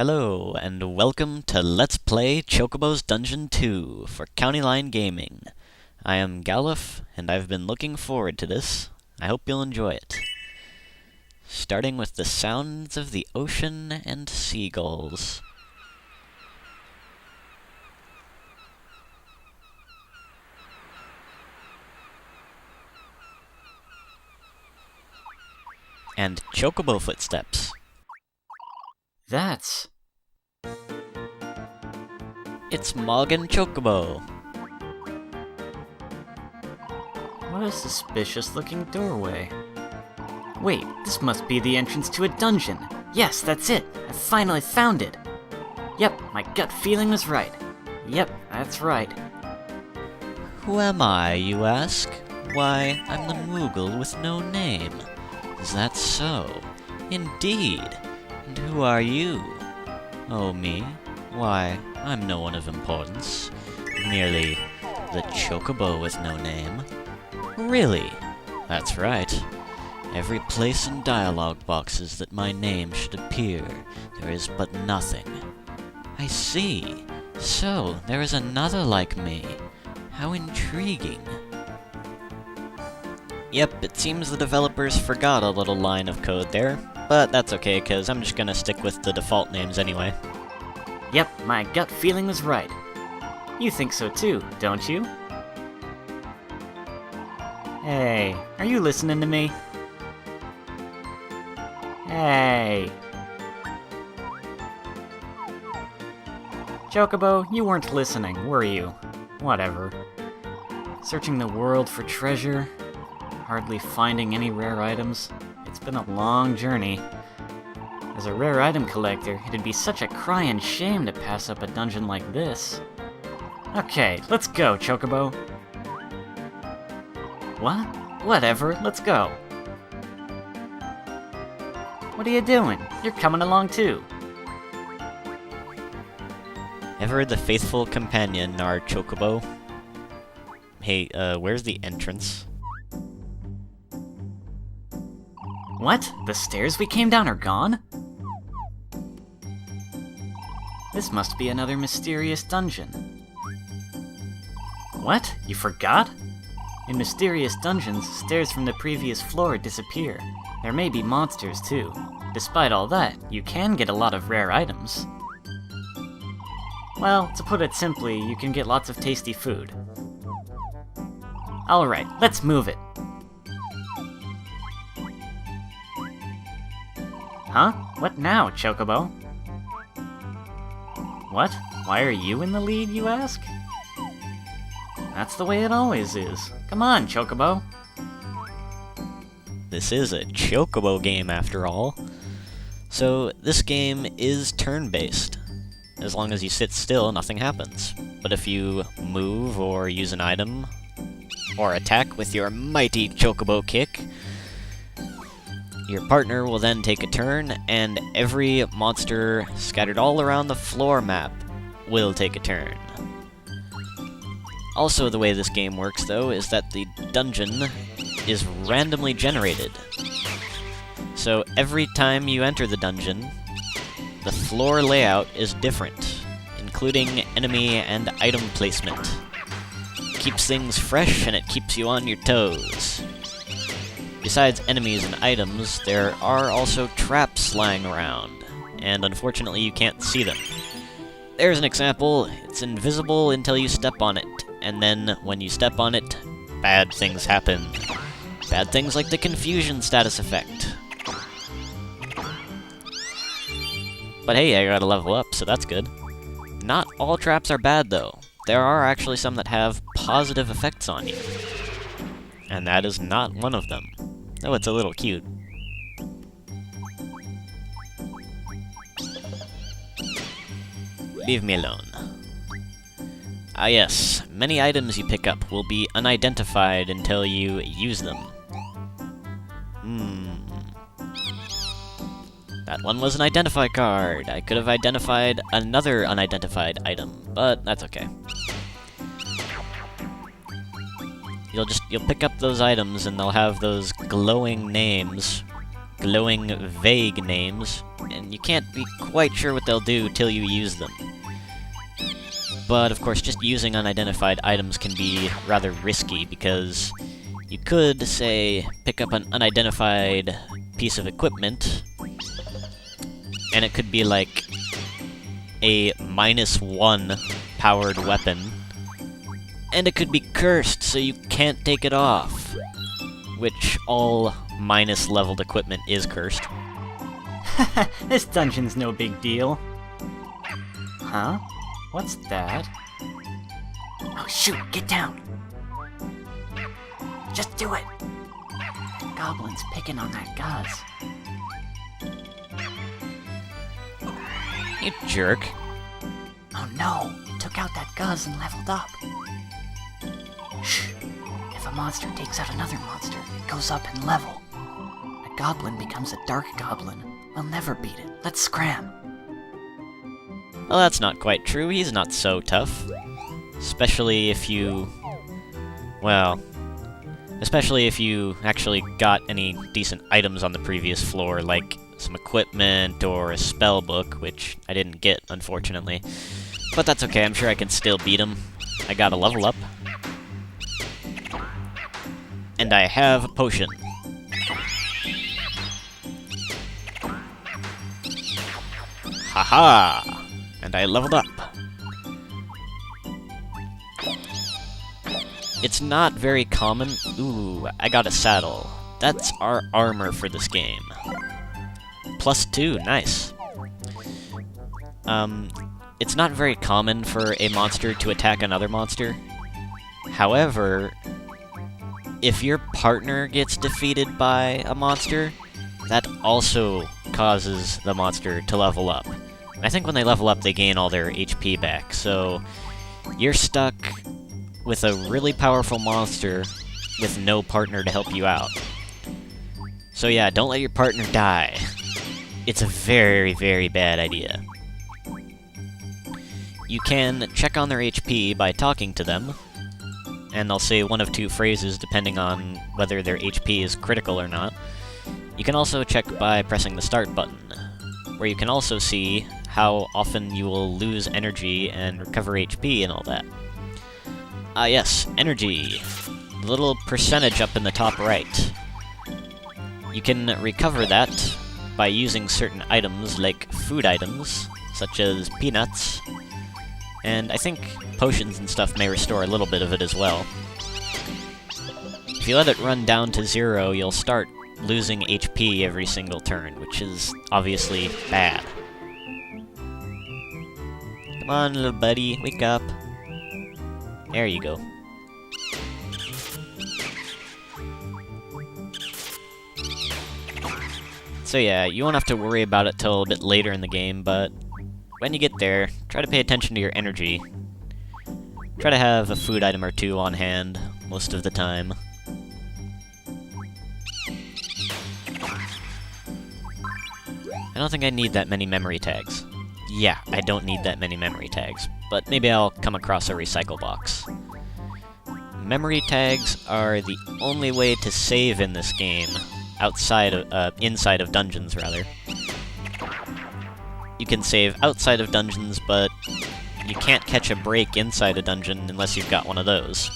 Hello, and welcome to Let's Play Chocobo's Dungeon 2 for County Line Gaming. I am Galuf, and I've been looking forward to this. I hope you'll enjoy it. Starting with the sounds of the ocean and seagulls. And Chocobo footsteps. That's... It's Mog and Chocobo. What a suspicious-looking doorway. Wait, this must be the entrance to a dungeon. Yes, that's it. I finally found it. Yep, my gut feeling was right. Yep, that's right. Who am I, you ask? Why, I'm the Moogle with no name. Is that so? Indeed. And who are you? Oh, me? Why, I'm no one of importance. Merely the Chocobo with no name. Really? That's right. Every place in dialogue boxes that my name should appear, there is but nothing. I see. So, there is another like me. How intriguing. Yep, it seems the developers forgot a little line of code there, but that's okay, because I'm just gonna stick with the default names anyway. Yep, my gut feeling was right. You think so too, don't you? Hey, are you listening to me? Hey! Chocobo, you weren't listening, were you? Whatever. Searching the world for treasure, hardly finding any rare items. It's been a long journey. As a rare item collector, it'd be such a crying shame to pass up a dungeon like this. Okay, let's go, Chocobo. What? Whatever, let's go. What are you doing? You're coming along too. Ever the faithful companion, our Chocobo? Hey, where's the entrance? What? The stairs we came down are gone? This must be another mysterious dungeon. What? You forgot? In mysterious dungeons, stairs from the previous floor disappear. There may be monsters too. Despite all that, you can get a lot of rare items. Well, to put it simply, you can get lots of tasty food. Alright, let's move it. Huh? What now, Chocobo? What? Why are you in the lead, you ask? That's the way it always is. Come on, Chocobo. This is a Chocobo game, after all. So, this game is turn-based. As long as you sit still, nothing happens. But if you move or use an item, or attack with your mighty Chocobo kick, your partner will then take a turn, and every monster scattered all around the floor map will take a turn. Also, the way this game works, though, is that the dungeon is randomly generated. So every time you enter the dungeon, the floor layout is different, including enemy and item placement. It keeps things fresh, and it keeps you on your toes. Besides enemies and items, there are also traps lying around, and unfortunately you can't see them. There's an example. It's invisible until you step on it, and then when you step on it, bad things happen. Bad things like the confusion status effect. But hey, I gotta level up, so that's good. Not all traps are bad, though. There are actually some that have positive effects on you. And that is not one of them. Though it's a little cute. Leave me alone. Ah yes, many items you pick up will be unidentified until you use them. That one was an identify card. I could have identified another unidentified item, but that's okay. You'll pick up those items and they'll have those glowing names glowing, vague names, and you can't be quite sure what they'll do till you use them. But, of course, just using unidentified items can be rather risky, because you could, say, pick up an unidentified piece of equipment, and it could be like a -1 powered weapon, and it could be cursed, so you can't take it off. Which all minus-leveled equipment is cursed. This dungeon's no big deal. Huh? What's that? Oh shoot, get down! Just do it! Goblin's picking on that gauze. You jerk. Oh no! It took out that gauze and leveled up. Shh! If a monster takes out another monster, it goes up in level. A goblin becomes a dark goblin. We'll never beat it. Let's scram! Well, that's not quite true. He's not so tough. Especially if you... well... especially if you actually got any decent items on the previous floor, like some equipment or a spell book, which I didn't get, unfortunately. But that's okay, I'm sure I can still beat him. I got a level up. And I have a potion. Haha! And I leveled up. It's not very common. Ooh, I got a saddle. That's our armor for this game. +2, nice. It's not very common for a monster to attack another monster. However, if your partner gets defeated by a monster, that also causes the monster to level up. And I think when they level up, they gain all their HP back, so you're stuck with a really powerful monster with no partner to help you out. So yeah, don't let your partner die. It's a very, very bad idea. You can check on their HP by talking to them, and they'll say one of two phrases depending on whether their HP is critical or not. You can also check by pressing the start button, where you can also see how often you will lose energy and recover HP and all that. Ah yes, energy. The little percentage up in the top right. You can recover that by using certain items like food items, such as peanuts, and I think potions and stuff may restore a little bit of it as well. If you let it run down to 0, you'll start losing HP every single turn, which is obviously bad. Come on, little buddy, wake up. There you go. So yeah, you won't have to worry about it till a bit later in the game, but when you get there, try to pay attention to your energy. Try to have a food item or two on hand most of the time. I don't think I need that many memory tags. Yeah, I don't need that many memory tags, but maybe I'll come across a recycle box. Memory tags are the only way to save in this game, inside of dungeons, rather. You can save outside of dungeons, but you can't catch a break inside a dungeon unless you've got one of those.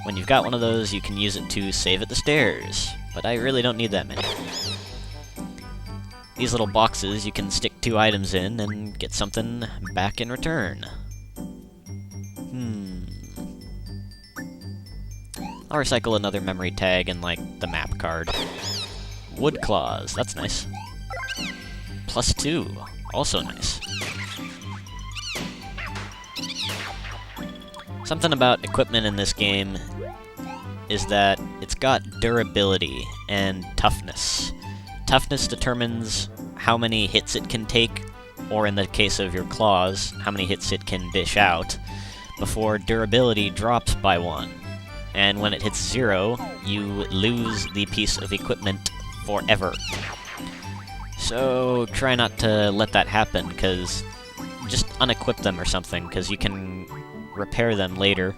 When you've got one of those, you can use it to save at the stairs, but I really don't need that many. These little boxes, you can stick 2 items in and get something back in return. I'll recycle another memory tag and, like, the map card. Wood claws, that's nice. +2, also nice. Something about equipment in this game is that it's got durability and toughness. Toughness determines how many hits it can take, or in the case of your claws, how many hits it can dish out, before durability drops by 1. And when it hits 0, you lose the piece of equipment forever. So try not to let that happen, because just unequip them or something, because you can repair them later.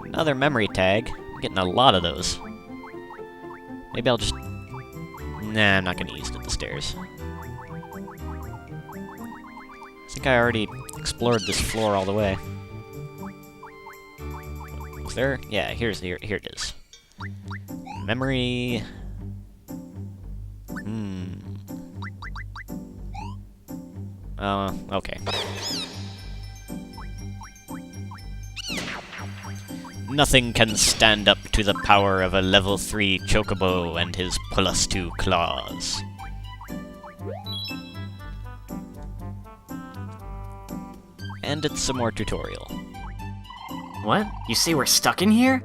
Another memory tag. I'm getting a lot of those. Maybe I'll just... Nah, I'm not gonna use it at the stairs. I think I already explored this floor all the way. Is there? Yeah, here it is. Memory... okay. Nothing can stand up to the power of a level 3 Chocobo and his +2 claws. And it's some more tutorial. What? You say we're stuck in here?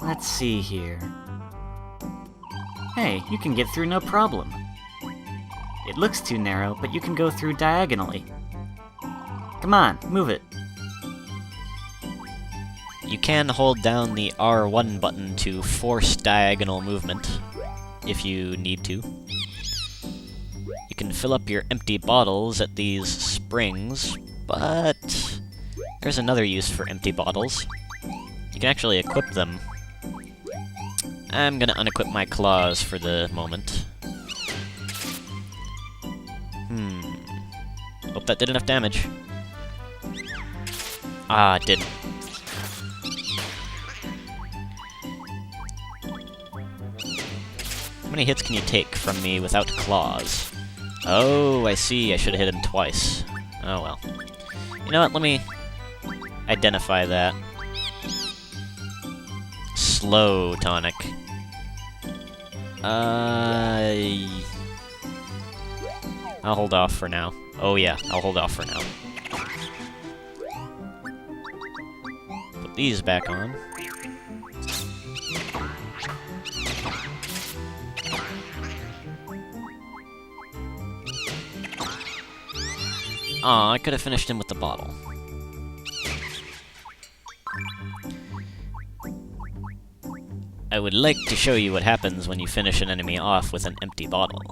Let's see here. Hey, you can get through no problem. It looks too narrow, but you can go through diagonally. Come on, move it. You can hold down the R1 button to force diagonal movement, if you need to. You can fill up your empty bottles at these springs, but there's another use for empty bottles. You can actually equip them. I'm gonna unequip my claws for the moment. Hope that did enough damage. Ah, it didn't. How many hits can you take from me without claws? Oh, I see. I should have hit him twice. Oh well. You know what? Let me identify that. Slow tonic. I'll hold off for now. Oh yeah, I'll hold off for now. Put these back on. Aw, I could have finished him with the bottle. I would like to show you what happens when you finish an enemy off with an empty bottle.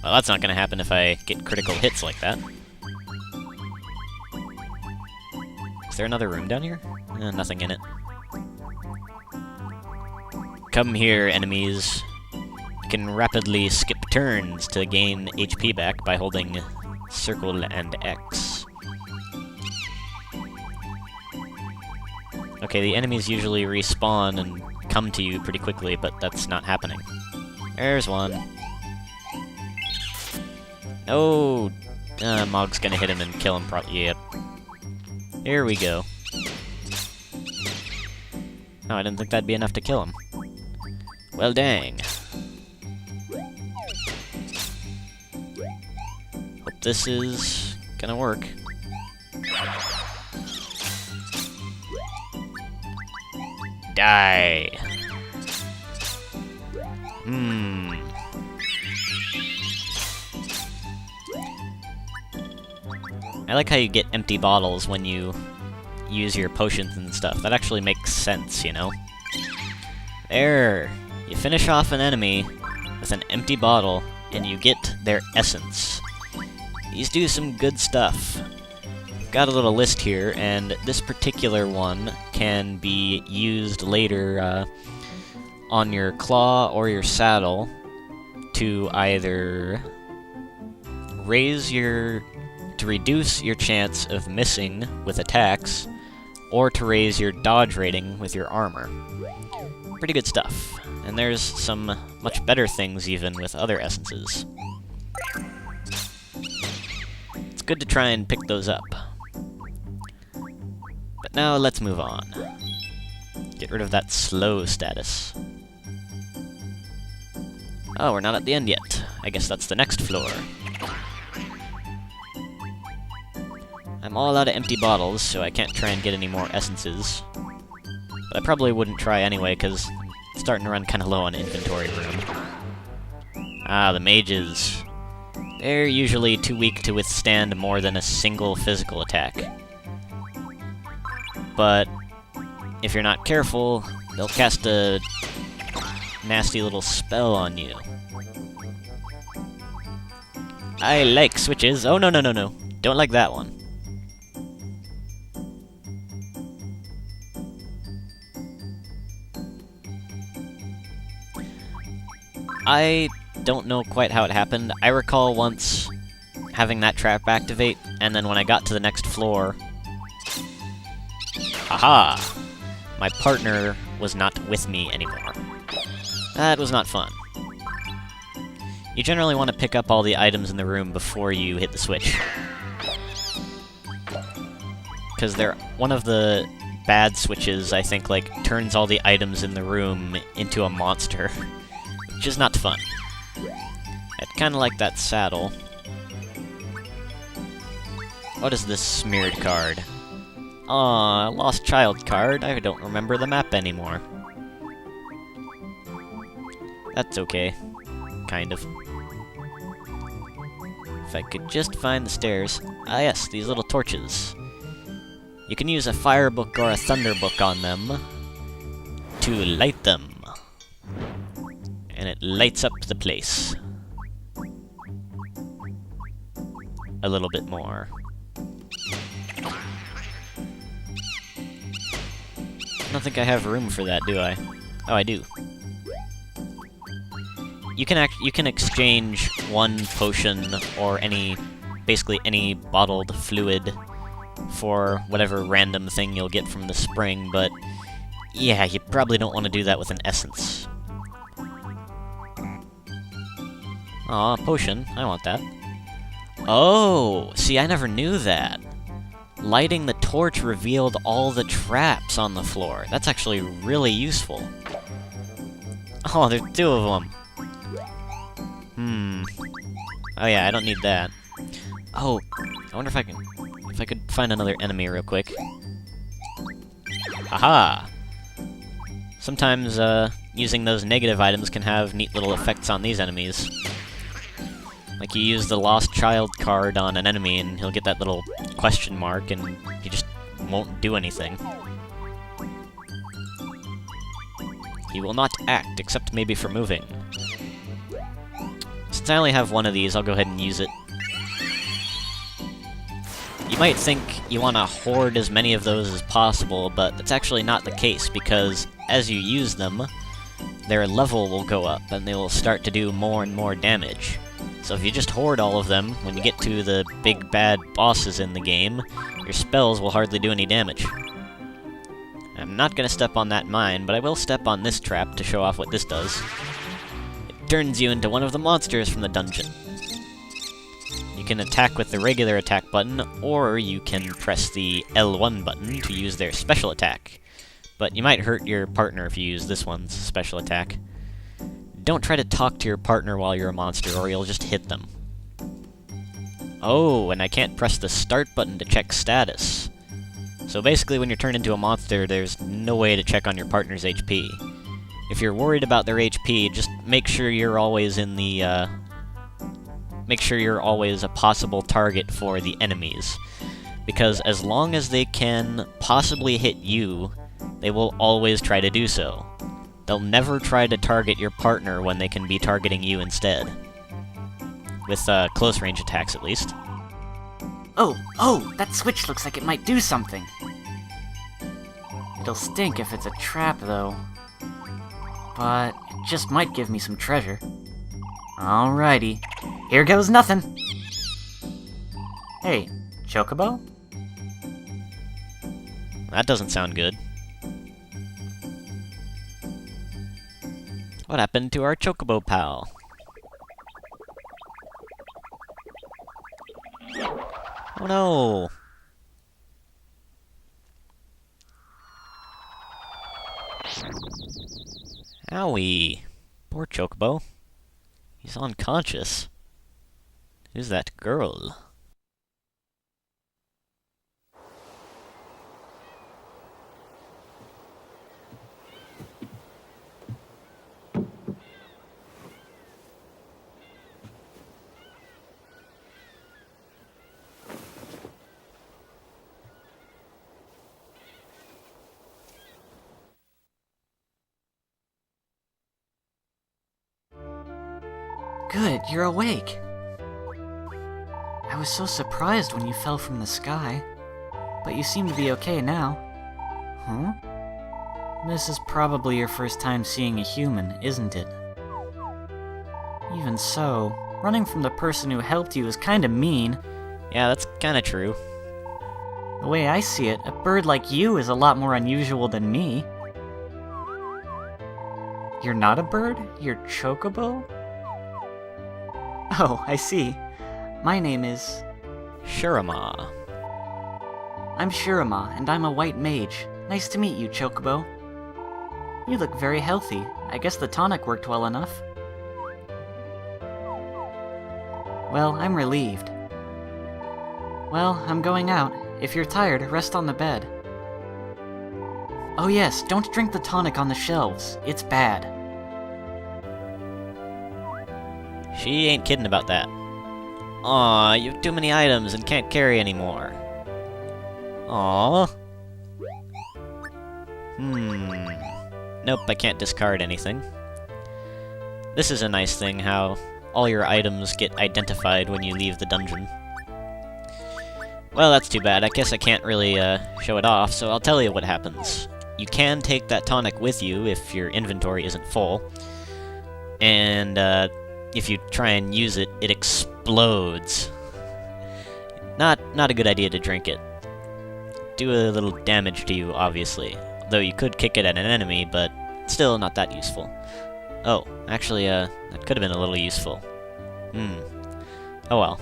Well, that's not gonna happen if I get critical hits like that. Is there another room down here? Nothing in it. Come here, enemies. You can rapidly skip turns to gain HP back by holding circle and X. Okay, the enemies usually respawn and come to you pretty quickly, but that's not happening. There's one. Oh, Mog's gonna hit him and kill him probably. Yep. Here we go. Oh, I didn't think that'd be enough to kill him. Well, dang. Hope this is gonna work. Die! I like how you get empty bottles when you use your potions and stuff. That actually makes sense, you know? There! You finish off an enemy with an empty bottle, and you get their essence. These do some good stuff. Got a little list here, and this particular one can be used later on your claw or your saddle to either reduce your chance of missing with attacks, or to raise your dodge rating with your armor. Pretty good stuff. And there's some much better things even with other essences. It's good to try and pick those up. But now let's move on. Get rid of that slow status. Oh, we're not at the end yet. I guess that's the next floor. I'm all out of empty bottles, so I can't try and get any more essences. But I probably wouldn't try anyway, because it's starting to run kind of low on inventory room. Ah, the mages. They're usually too weak to withstand more than a single physical attack. But if you're not careful, they'll cast a nasty little spell on you. I like switches. Oh, no, no, no, no. Don't like that one. I don't know quite how it happened. I recall once having that trap activate, and then when I got to the next floor... Aha! My partner was not with me anymore. That was not fun. You generally want to pick up all the items in the room before you hit the switch. Because one of the bad switches, I think, like, turns all the items in the room into a monster. Which is not fun. I'd kinda like that saddle. What is this smeared card? Aw, lost child card. I don't remember the map anymore. That's okay. Kind of. If I could just find the stairs. Ah yes, these little torches. You can use a fire book or a thunder book on them to light them. And it lights up the place. A little bit more. I don't think I have room for that, do I? Oh, I do. You can exchange one potion or basically any bottled fluid for whatever random thing you'll get from the spring, but yeah, you probably don't want to do that with an essence. Aw, potion. I want that. Oh, see, I never knew that. Lighting the torch revealed all the traps on the floor. That's actually really useful. Oh, there's two of them. Oh yeah, I don't need that. Oh, I wonder if I could find another enemy real quick. Haha! Sometimes, using those negative items can have neat little effects on these enemies. Like, you use the Lost Child card on an enemy, and he'll get that little question mark, and he just won't do anything. He will not act, except maybe for moving. Since I only have one of these, I'll go ahead and use it. You might think you want to hoard as many of those as possible, but that's actually not the case, because as you use them, their level will go up, and they will start to do more and more damage. So if you just hoard all of them, when you get to the big bad bosses in the game, your spells will hardly do any damage. I'm not going to step on that mine, but I will step on this trap to show off what this does. It turns you into one of the monsters from the dungeon. You can attack with the regular attack button, or you can press the L1 button to use their special attack. But you might hurt your partner if you use this one's special attack. Don't try to talk to your partner while you're a monster, or you'll just hit them. Oh, and I can't press the start button to check status. So basically, when you're turned into a monster, there's no way to check on your partner's HP. If you're worried about their HP, just make sure you're always in the, make sure you're always a possible target for the enemies. Because as long as they can possibly hit you, they will always try to do so. They'll never try to target your partner when they can be targeting you instead. With, close range attacks, at least. Oh, that switch looks like it might do something. It'll stink if it's a trap, though. But it just might give me some treasure. Alrighty, here goes nothing. Hey, Chocobo? That doesn't sound good. What happened to our Chocobo pal? Oh no! Owie! Poor Chocobo. He's unconscious. Who's that girl? Good, you're awake. I was so surprised when you fell from the sky, but you seem to be okay now. Huh? This is probably your first time seeing a human, isn't it? Even so, running from the person who helped you is kinda mean. Yeah, that's kinda true. The way I see it, a bird like you is a lot more unusual than me. You're not a bird? You're Chocobo? Oh, I see. My name is... Shirama. I'm Shirama, and I'm a white mage. Nice to meet you, Chocobo. You look very healthy. I guess the tonic worked well enough. Well, I'm relieved. Well, I'm going out. If you're tired, rest on the bed. Oh yes, don't drink the tonic on the shelves. It's bad. She ain't kidding about that. Aw, you have too many items and can't carry anymore. Aw. Nope, I can't discard anything. This is a nice thing, how all your items get identified when you leave the dungeon. Well, that's too bad. I guess I can't really show it off, so I'll tell you what happens. You can take that tonic with you if your inventory isn't full. And if you try and use it, it explodes. Not a good idea to drink it. Do a little damage to you, obviously. Though you could kick it at an enemy, but still not that useful. Oh, actually, that could have been a little useful. Oh well.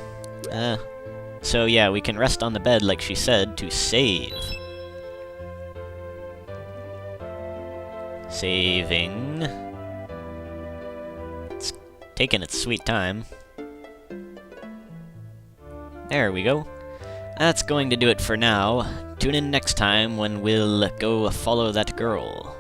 So yeah, we can rest on the bed, like she said, to save. Saving. It's taking its sweet time. There we go. That's going to do it for now. Tune in next time when we'll go follow that girl.